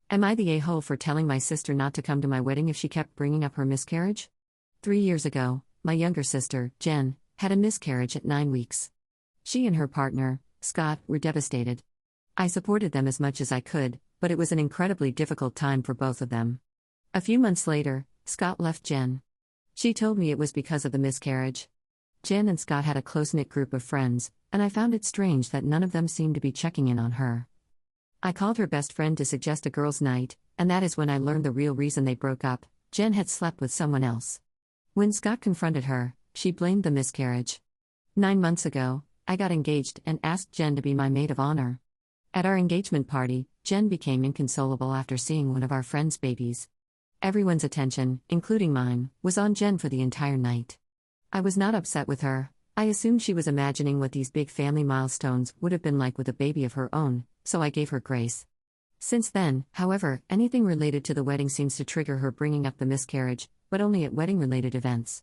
Am I the a-hole for telling my sister not to come to my wedding if she kept bringing up her miscarriage? 3 years ago, my younger sister, Jen, had a miscarriage at 9 weeks. She and her partner, Scott, were devastated. I supported them as much as I could, but it was an incredibly difficult time for both of them. A few months later, Scott left Jen. She told me it was because of the miscarriage. Jen and Scott had a close-knit group of friends, and I found it strange that none of them seemed to be checking in on her. I called her best friend to suggest a girls' night, and that is when I learned the real reason they broke up. Jen had slept with someone else. When Scott confronted her, she blamed the miscarriage. 9 months ago, I got engaged and asked Jen to be my maid of honor. At our engagement party, Jen became inconsolable after seeing one of our friends' babies. Everyone's attention, including mine, was on Jen for the entire night. I was not upset with her. I assumed she was imagining what these big family milestones would have been like with a baby of her own, so I gave her grace. Since then, however, anything related to the wedding seems to trigger her bringing up the miscarriage, but only at wedding-related events.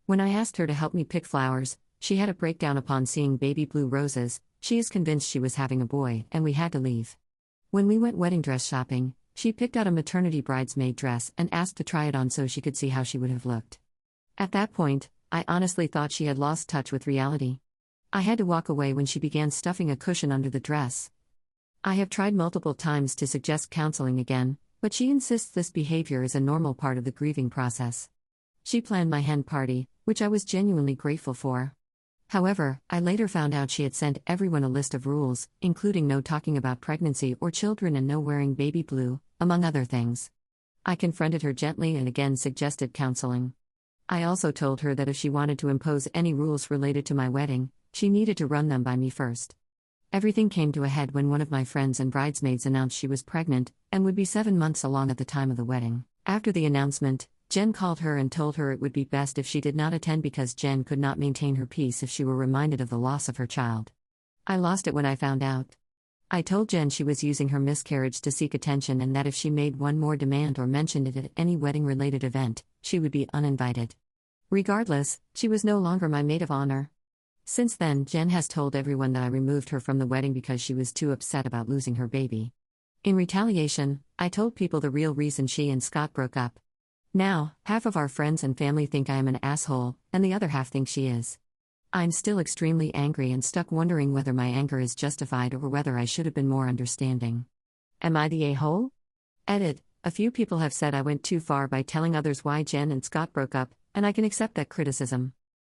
When I asked her to help me pick flowers, she had a breakdown upon seeing baby blue roses. She is convinced she was having a boy, and we had to leave. When we went wedding dress shopping, she picked out a maternity bridesmaid dress and asked to try it on so she could see how she would have looked. At that point, I honestly thought she had lost touch with reality. I had to walk away when she began stuffing a cushion under the dress. I have tried multiple times to suggest counseling again, but she insists this behavior is a normal part of the grieving process. She planned my hen party, which I was genuinely grateful for. However, I later found out she had sent everyone a list of rules, including no talking about pregnancy or children and no wearing baby blue, among other things. I confronted her gently and again suggested counseling. I also told her that if she wanted to impose any rules related to my wedding, she needed to run them by me first. Everything came to a head when one of my friends and bridesmaids announced she was pregnant and would be 7 months along at the time of the wedding. After the announcement, Jen called her and told her it would be best if she did not attend because Jen could not maintain her peace if she were reminded of the loss of her child. I lost it when I found out. I told Jen she was using her miscarriage to seek attention and that if she made one more demand or mentioned it at any wedding-related event, she would be uninvited. Regardless, she was no longer my maid of honor. Since then, Jen has told everyone that I removed her from the wedding because she was too upset about losing her baby. In retaliation, I told people the real reason she and Scott broke up. Now, half of our friends and family think I am an asshole, and the other half think she is. I'm still extremely angry and stuck wondering whether my anger is justified or whether I should have been more understanding. Am I the a-hole? Edit. A few people have said I went too far by telling others why Jen and Scott broke up, and I can accept that criticism.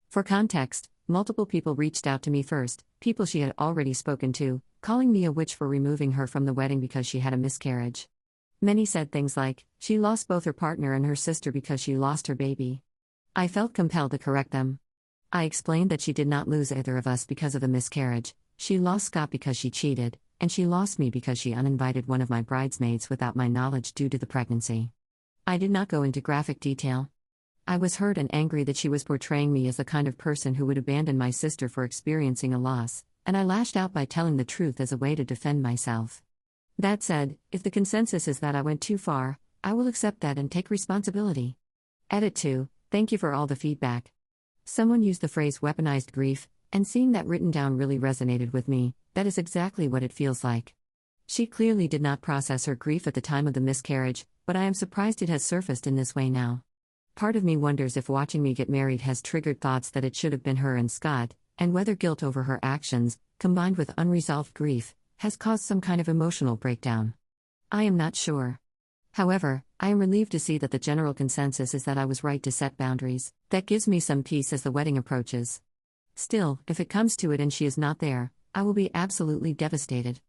For context, multiple people reached out to me first, people she had already spoken to, calling me a witch for removing her from the wedding because she had a miscarriage. Many said things like, she lost both her partner and her sister because she lost her baby. I felt compelled to correct them. I explained that she did not lose either of us because of the miscarriage, she lost Scott because she cheated, and she lost me because she uninvited one of my bridesmaids without my knowledge due to the pregnancy. I did not go into graphic detail. I was hurt and angry that she was portraying me as the kind of person who would abandon my sister for experiencing a loss, and I lashed out by telling the truth as a way to defend myself. That said, if the consensus is that I went too far, I will accept that and take responsibility. Edit 2. Thank you for all the feedback. Someone used the phrase weaponized grief, and seeing that written down really resonated with me. That is exactly what it feels like. She clearly did not process her grief at the time of the miscarriage, but I am surprised it has surfaced in this way now. Part of me wonders if watching me get married has triggered thoughts that it should have been her and Scott, and whether guilt over her actions, combined with unresolved grief, has caused some kind of emotional breakdown. I am not sure. However, I am relieved to see that the general consensus is that I was right to set boundaries. That gives me some peace as the wedding approaches. Still, if it comes to it and she is not there, I will be absolutely devastated.